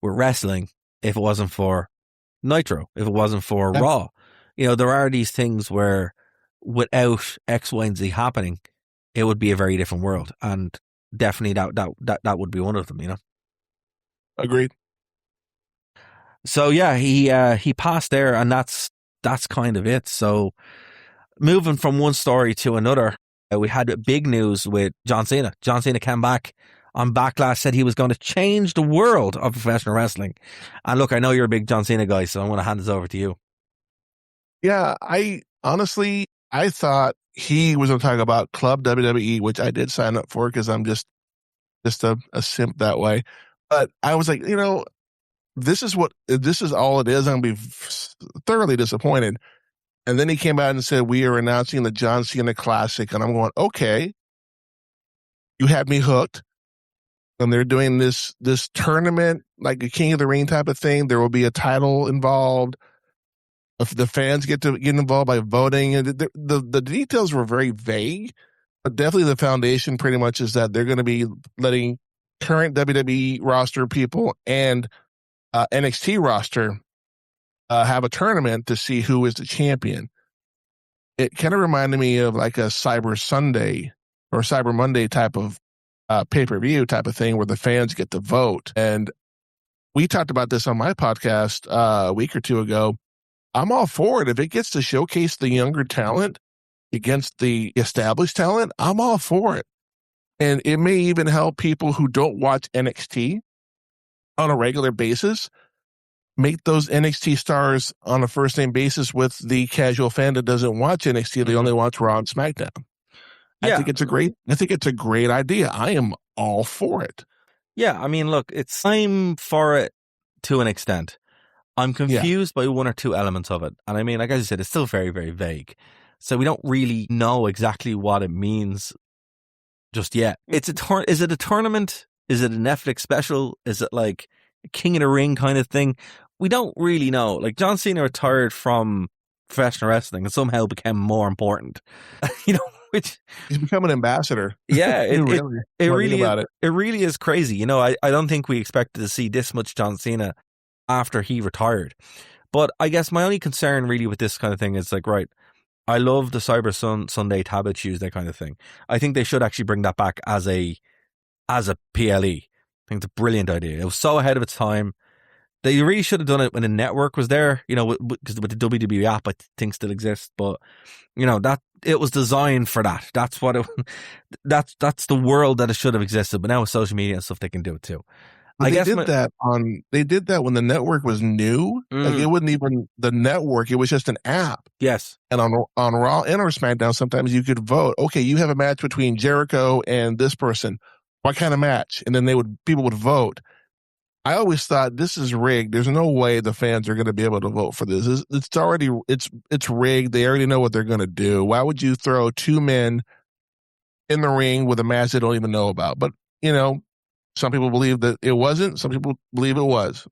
with wrestling if it wasn't for Nitro, if it wasn't for Raw. There are these things where without X, Y, and Z happening, it would be a very different world. And definitely that would be one of them, Agreed. So yeah, he passed there, and that's kind of it. So moving from one story to another, we had big news with John Cena. John Cena came back on Backlash, said he was going to change the world of professional wrestling. And look, I know you're a big John Cena guy, so I'm going to hand this over to you. Yeah, I thought he was going to talk about Club WWE, which I did sign up for because I'm just a simp that way. But I was like, this is all it is. I'm going to be thoroughly disappointed. And then he came out and said, we are announcing the John Cena Classic. And I'm going, okay, you had me hooked. And they're doing this tournament, like a King of the Ring type of thing. There will be a title involved. If the fans get involved by voting, the details were very vague, but definitely the foundation pretty much is that they're going to be letting current WWE roster people and NXT roster have a tournament to see who is the champion. It kind of reminded me of like a Cyber Sunday or Cyber Monday type of pay-per-view type of thing where the fans get to vote. And we talked about this on my podcast a week or two ago. I'm all for it. If it gets to showcase the younger talent against the established talent, I'm all for it. And it may even help people who don't watch NXT on a regular basis make those NXT stars on a first-name basis with the casual fan that doesn't watch NXT. They only watch Raw and SmackDown. Yeah. I think it's a great idea. I am all for it. Yeah, I mean, look, it's time for it to an extent. I'm confused by one or two elements of it. And I mean, like I said, it's still very, very vague. So we don't really know exactly what it means just yet. Is it a tournament? Is it a Netflix special? Is it like a King of the Ring kind of thing? We don't really know. Like, John Cena retired from professional wrestling and somehow became more important. which he's become an ambassador. Yeah, it really is crazy. You know, I don't think we expected to see this much John Cena after he retired. But I guess my only concern really with this kind of thing is like, right, I love the Cyber Sunday Tablet Tuesday kind of thing. I think they should actually bring that back as a PLE. I think it's a brilliant idea. It was so ahead of its time. They really should have done it when the network was there, you know, because with the WWE app, I think still exists. But, you know, that it was designed for that. That's what that's the world that it should have existed. But now with social media and stuff, they can do it too. They did that when the network was new. Like it wasn't even the network; it was just an app. Yes. And on Raw and or SmackDown, sometimes you could vote. Okay, you have a match between Jericho and this person. What kind of match? And then people would vote. I always thought this is rigged. There's no way the fans are going to be able to vote for this. It's rigged. They already know what they're going to do. Why would you throw two men in the ring with a match they don't even know about? But you know. Some people believe that it wasn't. Some people believe it was.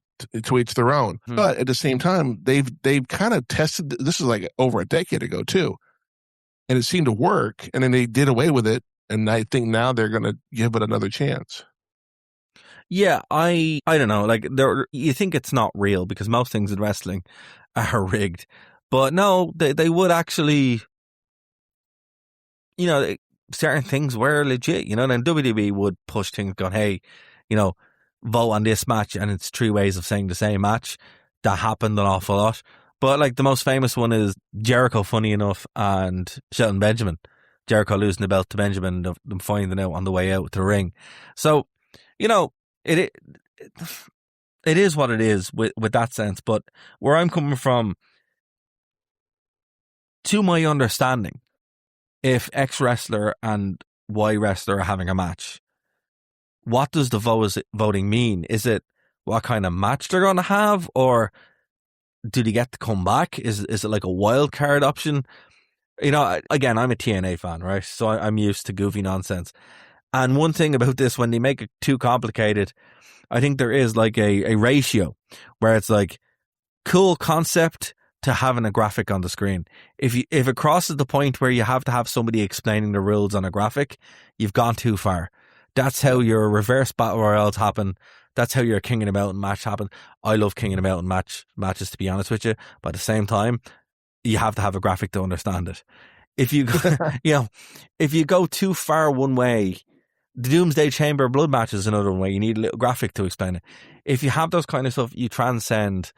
To each their own. But at the same time, they've kind of tested. This is like over a decade ago too, and it seemed to work. And then they did away with it, and I think now they're going to give it another chance. Yeah, I don't know. Like you think it's not real because most things in wrestling are rigged, but no, they would actually. You know. Certain things were legit, you know, and WWE would push things going, hey, you know, vote on this match, and it's 3 ways of saying the same match. That happened an awful lot. But like the most famous one is Jericho, funny enough, and Shelton Benjamin. Jericho losing the belt to Benjamin, them finding out on the way out to the ring. So, you know, it is what it is with that sense. But where I'm coming from, to my understanding, if X wrestler and Y wrestler are having a match, what does the voting mean? Is it what kind of match they're going to have, or do they get to come back? Is it like a wild card option? You know, again, I'm a TNA fan, right? So I'm used to goofy nonsense. And one thing about this, when they make it too complicated, I think there is like a ratio where it's like cool concept to having a graphic on the screen. If it crosses the point where you have to have somebody explaining the rules on a graphic, you've gone too far. That's how your reverse battle royals happen. That's how your King of the Mountain match happen. I love King of the Mountain matches, to be honest with you. But at the same time, you have to have a graphic to understand it. If you if you go too far one way, the Doomsday Chamber blood match is another way. You need a little graphic to explain it. If you have those kind of stuff, you transcend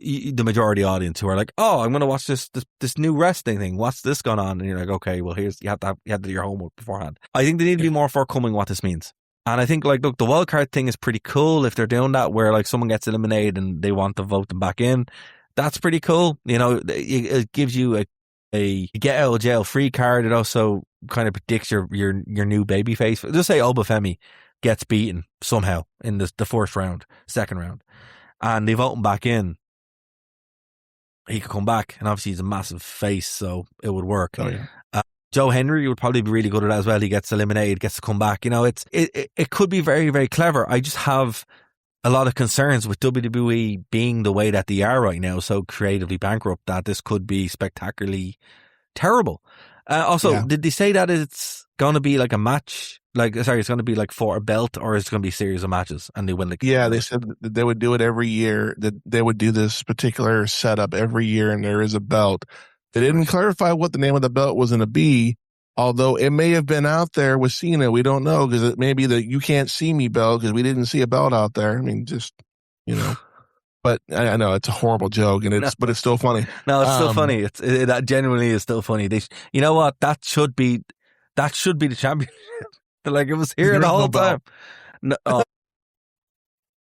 the majority audience who are like, oh, I'm going to watch this new wrestling thing. What's this going on? And you're like, okay, well, you have to do your homework beforehand. I think they need to be more forthcoming what this means. And I think, like, look, the wildcard thing is pretty cool if they're doing that, where like someone gets eliminated and they want to vote them back in. That's pretty cool. You know, it gives you a get out of jail free card. It also kind of predicts your new baby face. Just say Obafemi gets beaten somehow in the first round, second round, and they vote him back in. He could come back, and obviously he's a massive face, so it would work. Oh, yeah. Joe Henry would probably be really good at that as well. He gets eliminated, gets to come back. You know, it could be very, very clever. I just have a lot of concerns with WWE being the way that they are right now, so creatively bankrupt, that this could be spectacularly terrible. Also, Did they say that it's going to be like a match? It's going to be like for a belt, or is it going to be a series of matches and they win? They said that they would do it every year, that they would do this particular setup every year, and there is a belt. They didn't clarify what the name of the belt was going to be, although it may have been out there with Cena. We don't know, because it may be the "you can't see me" belt, because we didn't see a belt out there. I mean, just, you know. But I know it's a horrible joke, but it's still funny. No, it's still funny. That genuinely is still funny. You know what? That should be the championship. Like, it was here the whole time. No,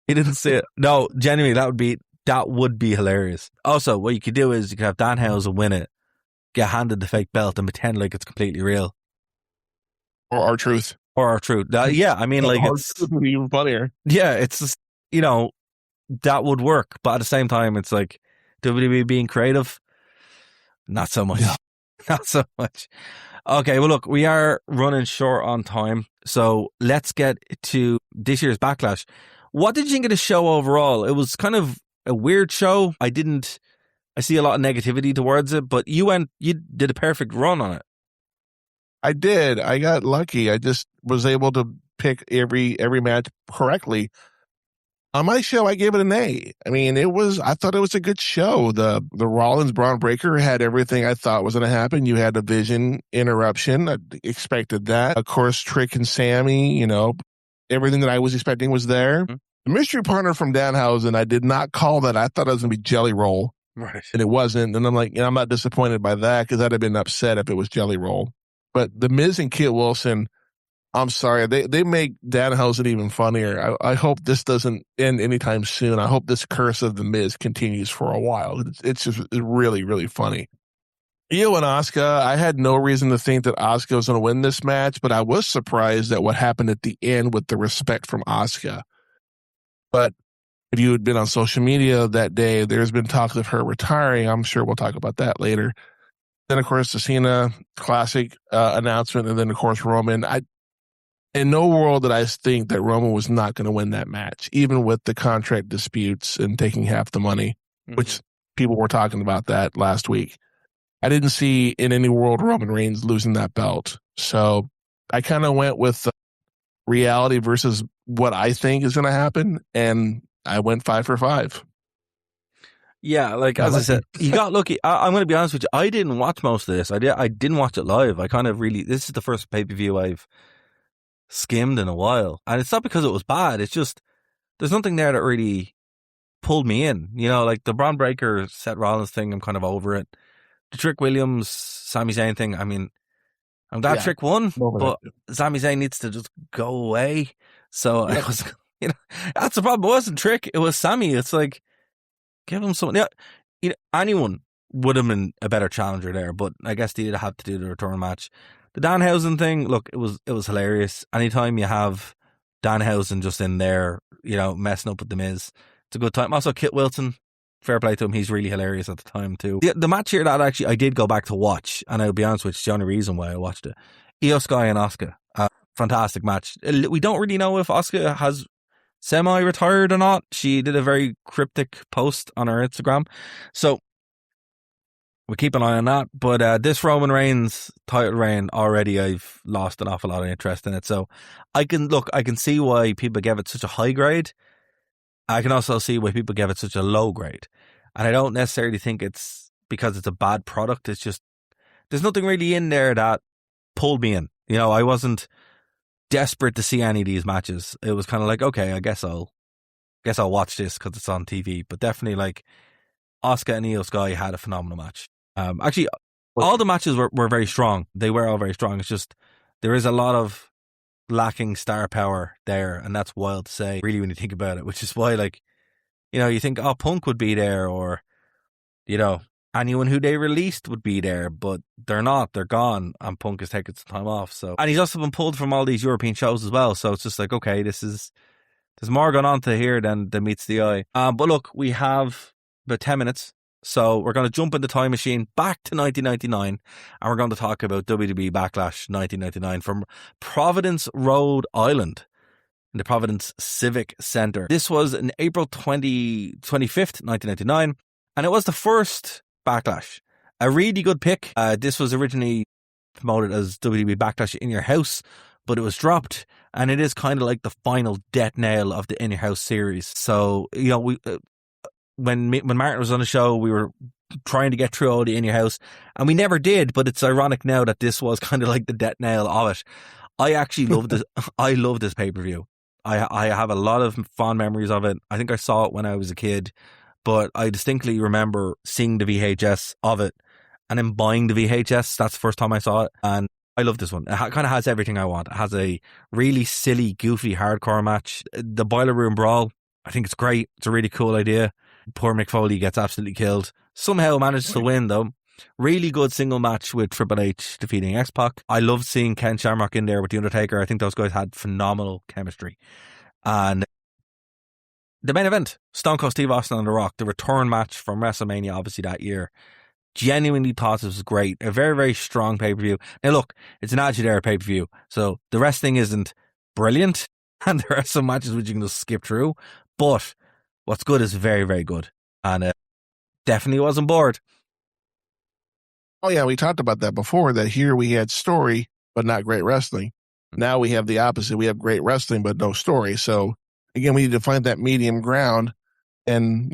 he didn't say it. No, genuinely, that would be hilarious. Also, what you could do is you could have Danhausen win it, get handed the fake belt, and pretend like it's completely real. Or R-Truth. Yeah, I mean, like, it's even funnier. Yeah, it's just, you know, that would work. But at the same time, it's like WWE being creative, not so much. Yeah. Not so much. Okay, well, look, we are running short on time, so let's get to this year's Backlash. What did you think of the show overall? It was kind of a weird show. I see a lot of negativity towards it, but you did a perfect run on it. I did. I got lucky. I just was able to pick every match correctly. On my show, I gave it an A. I mean, I thought it was a good show. The Rollins Braun Breaker had everything I thought was going to happen. You had a Vision interruption. I expected that. Of course, Trick and Sammy, everything that I was expecting was there. Mm-hmm. The mystery partner from Danhausen, I did not call that. I thought it was going to be Jelly Roll. Right. And it wasn't. And I'm like, I'm not disappointed by that because I'd have been upset if it was Jelly Roll. But The Miz and Kit Wilson, I'm sorry. They make Danhausen even funnier. I hope this doesn't end anytime soon. I hope this curse of The Miz continues for a while. It's just really, really funny. Io and Asuka, I had no reason to think that Asuka was going to win this match, but I was surprised at what happened at the end with the respect from Asuka. But if you had been on social media that day, there's been talks of her retiring. I'm sure we'll talk about that later. Then, of course, the Cena Classic announcement, and then, of course, Roman. In no world did I think that Roman was not going to win that match, even with the contract disputes and taking half the money, which people were talking about that last week. I didn't see in any world Roman Reigns losing that belt. So I kind of went with reality versus what I think is going to happen, and I went 5 for 5. Yeah, like as I said, you got lucky. I'm going to be honest with you. I didn't watch most of this. I didn't watch it live. I kind of this is the first pay-per-view I've skimmed in a while, and it's not because it was bad. It's just there's nothing there that really pulled me in. Like the Braun Breaker Seth Rollins thing, I'm kind of over it. The Trick Williams Sami Zayn thing, I mean, I'm glad Trick won, but Sami Zayn needs to just go away. So it was, that's the problem. It wasn't Trick, it was Sami. It's like, give him something. Yeah, anyone would have been a better challenger there, but I guess they did have to do the return match. The Danhausen thing, look, it was hilarious. Anytime you have Danhausen just in there, messing up with The Miz, it's a good time. Also, Kit Wilson, fair play to him. He's really hilarious at the time too. The match here that actually I did go back to watch, and I'll be honest with you, it's the only reason why I watched it. Io Sky and Asuka, fantastic match. We don't really know if Asuka has semi-retired or not. She did a very cryptic post on her Instagram, so we keep an eye on that. But this Roman Reigns title reign, already I've lost an awful lot of interest in it. So I can see why people gave it such a high grade. I can also see why people gave it such a low grade. And I don't necessarily think it's because it's a bad product. It's just, there's nothing really in there that pulled me in. I wasn't desperate to see any of these matches. It was kind of like, okay, I guess I'll watch this because it's on TV. But definitely, like, Asuka and Io Sky had a phenomenal match. Actually, all the matches were very strong. They were all very strong. It's just, there is a lot of lacking star power there, and that's wild to say, really, when you think about it, which is why, like, you think, oh, Punk would be there, or, anyone who they released would be there, but they're not. They're gone, and Punk is taking some time off. So, and he's also been pulled from all these European shows as well, so it's just like, okay, there's more going on to here than meets the eye. But look, we have about 10 minutes, so we're going to jump in the time machine back to 1999, and we're going to talk about WWE Backlash 1999 from Providence, Rhode Island, in the Providence Civic Center. This was in April 25th, 1999, and it was the first Backlash. A really good pick. This was originally promoted as WWE Backlash In Your House, but it was dropped, and it is kind of like the final death nail of the In Your House series. So, we when Martin was on the show, we were trying to get through all the In Your House, and we never did, but it's ironic now that this was kind of like the death nail of it. I actually love this. I love this pay-per-view. I have a lot of fond memories of it. I think I saw it when I was a kid, but I distinctly remember seeing the VHS of it and then buying the VHS. That's the first time I saw it, and I love this one. It kind of has everything I want. It has a really silly, goofy, hardcore match. The Boiler Room Brawl, I think it's great. It's a really cool idea. Poor Mick Foley gets absolutely killed. Somehow manages to win, though. Really good single match with Triple H defeating X-Pac. I loved seeing Ken Shamrock in there with The Undertaker. I think those guys had phenomenal chemistry. And the main event, Stone Cold Steve Austin and The Rock, the return match from WrestleMania, obviously, that year. Genuinely thought this was great. A very, very strong pay-per-view. Now, look, it's an Attitude Era pay-per-view, so the wrestling isn't brilliant, and there are some matches which you can just skip through, but what's good is very, very good. And definitely wasn't bored. Oh, yeah, we talked about that before, that here we had story, but not great wrestling. Now we have the opposite. We have great wrestling, but no story. So again, we need to find that medium ground and,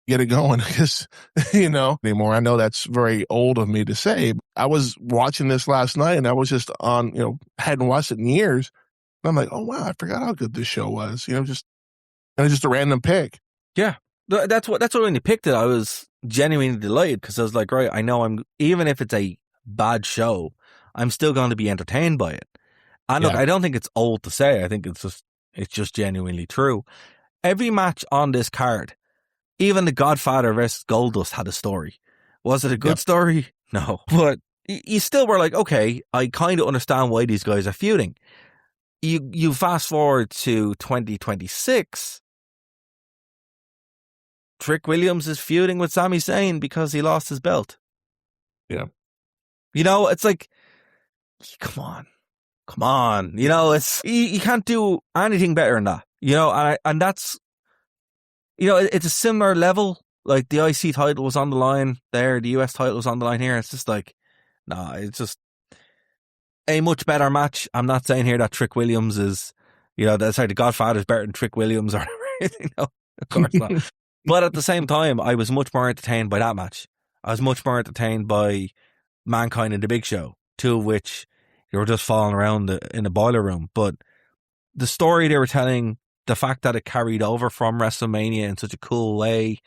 get it going because, anymore. I know that's very old of me to say. I was watching this last night and I was just on, hadn't watched it in years. And I'm like, oh, wow, I forgot how good this show was. Just a random pick. Yeah. That's what when you picked it, I was genuinely delighted because I was like, right, I know even if it's a bad show, I'm still going to be entertained by it. And look, I don't think it's old to say. I think it's just genuinely true. Every match on this card, even the Godfather versus Goldust had a story. Was it a good story? No. But you still were like, okay, I kind of understand why these guys are feuding. You fast forward to 2026, Trick Williams is feuding with Sami Zayn because he lost his belt. Yeah. It's like, come on. It's you can't do anything better than that. And that's, it's a similar level. Like the IC title was on the line there, the US title was on the line here. It's just like, nah, it's just a much better match. I'm not saying here that Trick Williams is, the Godfather is better than Trick Williams or anything. No, of course not. But at the same time, I was much more entertained by that match. I was much more entertained by Mankind and The Big Show, two of which you were just falling around in the boiler room. But the story they were telling, the fact that it carried over from WrestleMania in such a cool way,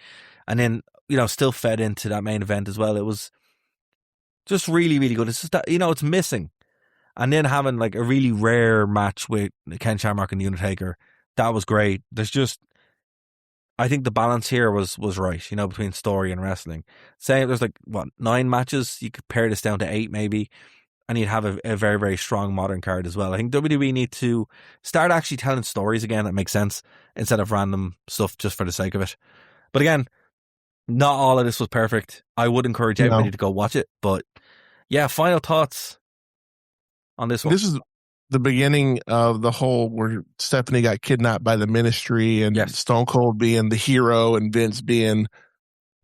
and then, still fed into that main event as well. It was just really, really good. It's just that, it's missing. And then having like a really rare match with Ken Shamrock and the Undertaker, that was great. I think the balance here was right, between story and wrestling. Say there's 9 matches, you could pare this down to 8 maybe, and you'd have a very, very strong modern card as well. I think WWE need to start actually telling stories again that make sense instead of random stuff just for the sake of it. But again, not all of this was perfect. I would encourage everybody to go watch it. But yeah, final thoughts on this one. This is the beginning of the whole where Stephanie got kidnapped by the Ministry and Stone Cold being the hero and Vince being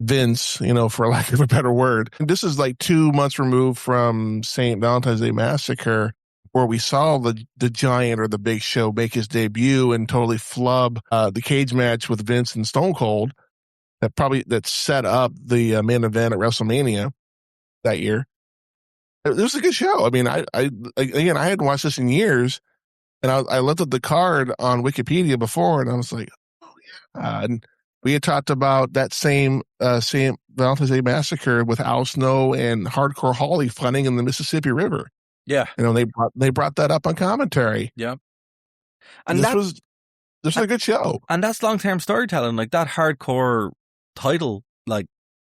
Vince, for lack of a better word. And this is like 2 months removed from St. Valentine's Day Massacre, where we saw the Giant or the Big Show make his debut and totally flub the cage match with Vince and Stone Cold that set up the main event at WrestleMania that year. It was a good show. I mean, I hadn't watched this in years, and I looked at the card on Wikipedia before, and I was like, oh yeah. And we had talked about that same Valentine's Day Massacre with Al Snow and Hardcore Holly fighting in the Mississippi River. Yeah, they brought that up on commentary. Yeah, and this was a good show, and that's long term storytelling. Like that hardcore title, like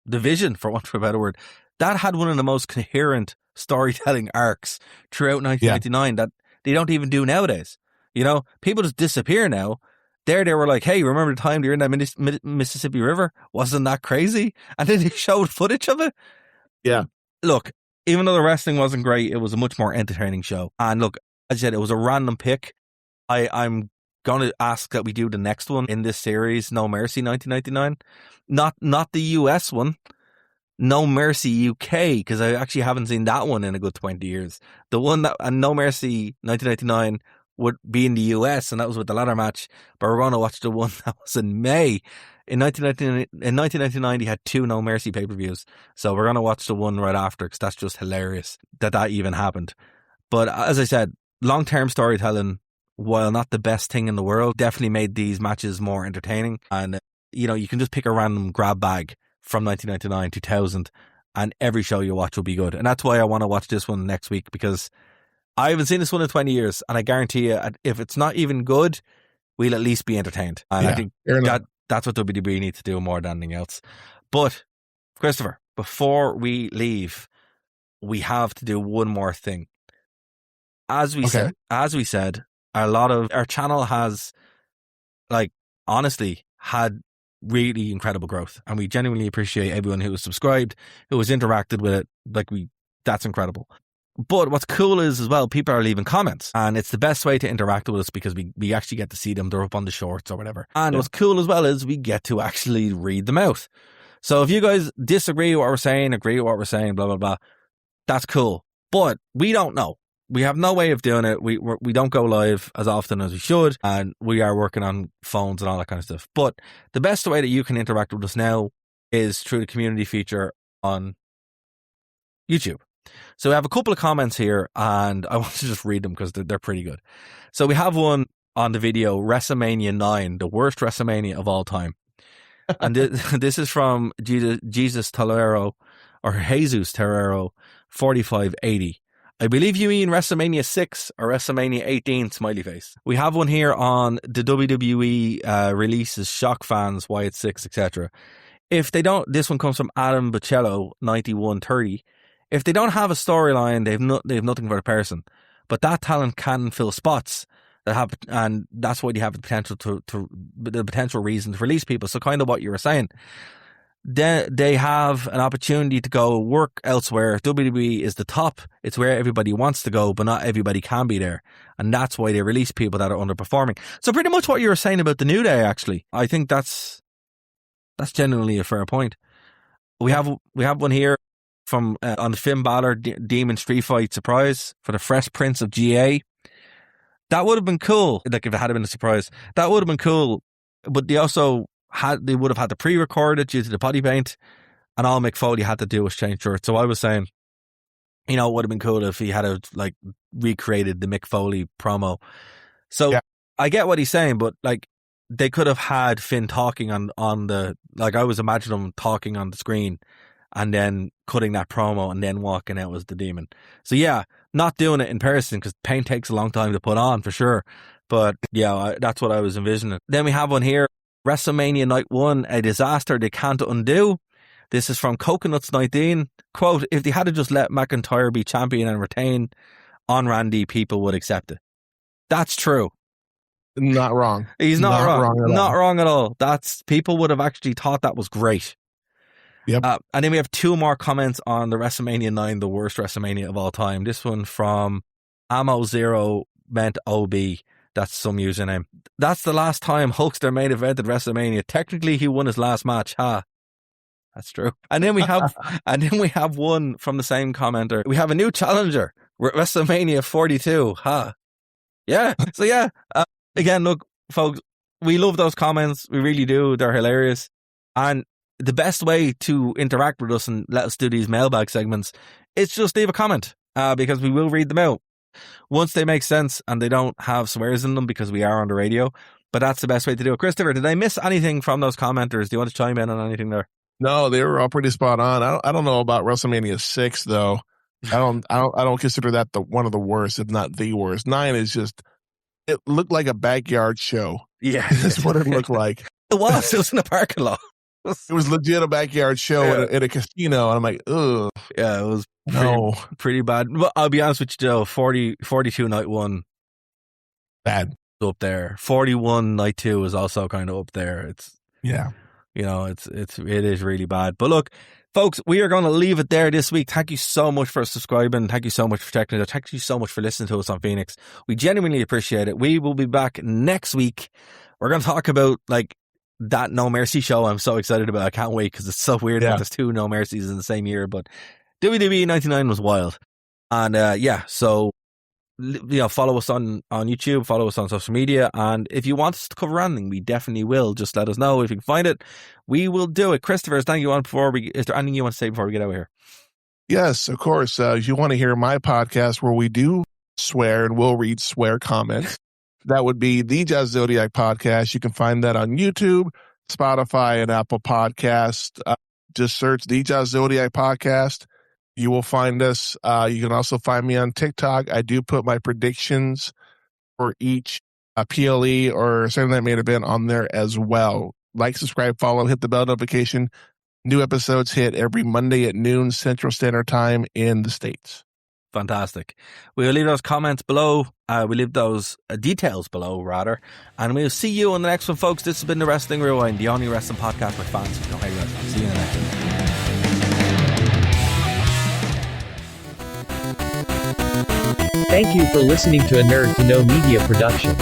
division, for want of a better word, that had one of the most coherent storytelling arcs throughout 1999 that they don't even do nowadays. People just disappear now. They were like, hey, remember the time they were in that Mississippi River? Wasn't that crazy? And then they showed footage of it. Yeah. Look, even though the wrestling wasn't great, it was a much more entertaining show. And look, as I said, it was a random pick. I'm going to ask that we do the next one in this series, No Mercy 1999. Not the US one. No Mercy UK, because I actually haven't seen that one in a good 20 years. The one that, and No Mercy 1999 would be in the US, and that was with the ladder match, but we're going to watch the one that was in May. In 1999, he had 2 No Mercy pay-per-views, so we're going to watch the one right after, because that's just hilarious that even happened. But as I said, long-term storytelling, while not the best thing in the world, definitely made these matches more entertaining, and you can just pick a random grab bag from 1999, 2000, and every show you watch will be good. And that's why I want to watch this one next week, because I haven't seen this one in 20 years, and I guarantee you, if it's not even good, we'll at least be entertained. And I think that's what WWE needs to do more than anything else. But, Christopher, before we leave, we have to do one more thing. As we said, a lot of our channel has, honestly, had really incredible growth, and we genuinely appreciate everyone who has subscribed, who has interacted with it. That's incredible. But what's cool is as well, people are leaving comments, and it's the best way to interact with us because we actually get to see them. They're up on the shorts or whatever. And what's cool as well is we get to actually read them out. So if you guys disagree with what we're saying, agree with what we're saying, blah, blah, blah, that's cool. But we don't know. we have no way of doing it. We don't go live as often as we should, and we are working on phones and all that kind of stuff. But the best way that you can interact with us now is through the community feature on YouTube. So we have a couple of comments here, and I want to just read them because they're pretty good. So we have one on the video, WrestleMania 9, the worst WrestleMania of all time. And this is from Jesus Torero, or Jesus Torero, 4580. I believe you mean WrestleMania 6 or WrestleMania 18, smiley face. We have one here on the WWE releases, shock fans, why it's 6, etc. If they don't, this one comes from Adam Bocello, 9130. If they don't have a storyline, they've nothing for the person. But that talent can fill spots that have, and that's why you have the potential the potential reason to release people. So kind of what you were saying. They have an opportunity to go work elsewhere. WWE is the top. It's where everybody wants to go, but not everybody can be there. And that's why they release people that are underperforming. So pretty much what you were saying about the New Day, actually. I think that's genuinely a fair point. We have one here from on the Finn Balor Demon Street Fight surprise for the Fresh Prince of GA. That would have been cool. Like if it had been a surprise, that would have been cool. But they would have had to pre-record it due to the body paint, and all Mick Foley had to do was change shirts. So I was saying, it would have been cool if he had recreated the Mick Foley promo. So yeah. I get what he's saying, but they could have had Finn talking on the, I was imagining him talking on the screen and then cutting that promo and then walking out as the Demon. So yeah, not doing it in person because paint takes a long time to put on for sure. But yeah, that's what I was envisioning. Then we have one here, WrestleMania Night 1, a disaster they can't undo. This is from Coconuts 19. Quote, if they had to just let McIntyre be champion and retain on Randy, people would accept it. That's true. Not wrong. He's not wrong. Not wrong at all. People would have actually thought that was great. Yep. And then we have two more comments on the WrestleMania 9, the worst WrestleMania of all time. This one from Ammo Zero meant OB. That's some username. That's the last time Hulkster main evented WrestleMania. Technically, he won his last match. That's true. And then we have one from the same commenter. We have a new challenger. We're at WrestleMania 42. Yeah. So yeah. Again, look, folks, we love those comments. We really do. They're hilarious. And the best way to interact with us and let us do these mailbag segments is just leave a comment because we will read them out. Once they make sense and they don't have swears in them because we are on the radio. But that's the best way to do it. Christopher, did I miss anything from those commenters? Do you want to chime in on anything there? No, they were all pretty spot on. I don't know about WrestleMania 6 though. I don't consider that one of the worst, if not the worst. 9 is just, it looked like a backyard show. Yeah. That's what it looked like. It was in a parking lot. It was legit a backyard show at a casino, and I'm like, ugh. Yeah, it was pretty bad. But I'll be honest with you, Joe, 42 Night 1. Bad. Up there. 41 Night 2 is also kind of up there. It's it is really bad. But look, folks, we are going to leave it there this week. Thank you so much for subscribing. Thank you so much for checking it out. Thank you so much for listening to us on Phoenix. We genuinely appreciate it. We will be back next week. We're going to talk about that No Mercy show. I'm so excited about it. I can't wait because it's so weird that there's two No Mercies in the same year. But WWE 99 was wild. And so follow us on YouTube, follow us on social media, and if you want us to cover anything, we definitely will. Just let us know if you can find it. We will do it. Christopher, is there anything you want to say before we get out of here? Yes, of course. If you want to hear my podcast where we do swear and we'll read swear comments, that would be the Jazz Zodiac Podcast. You can find that on YouTube, Spotify, and Apple Podcasts. Just search the Jazz Zodiac Podcast. You will find us. You can also find me on TikTok. I do put my predictions for each PLE or something that may have been on there as well. Like, subscribe, follow, hit the bell notification. New episodes hit every Monday at noon Central Standard Time in the States. Fantastic. We'll leave those comments below. We'll leave those details below, rather. And we'll see you on the next one, folks. This has been the Wrestling Rewind, the only wrestling podcast by fans who don't hate wrestling. See you in the next one. Thank you for listening to a Nerd to Know Media production.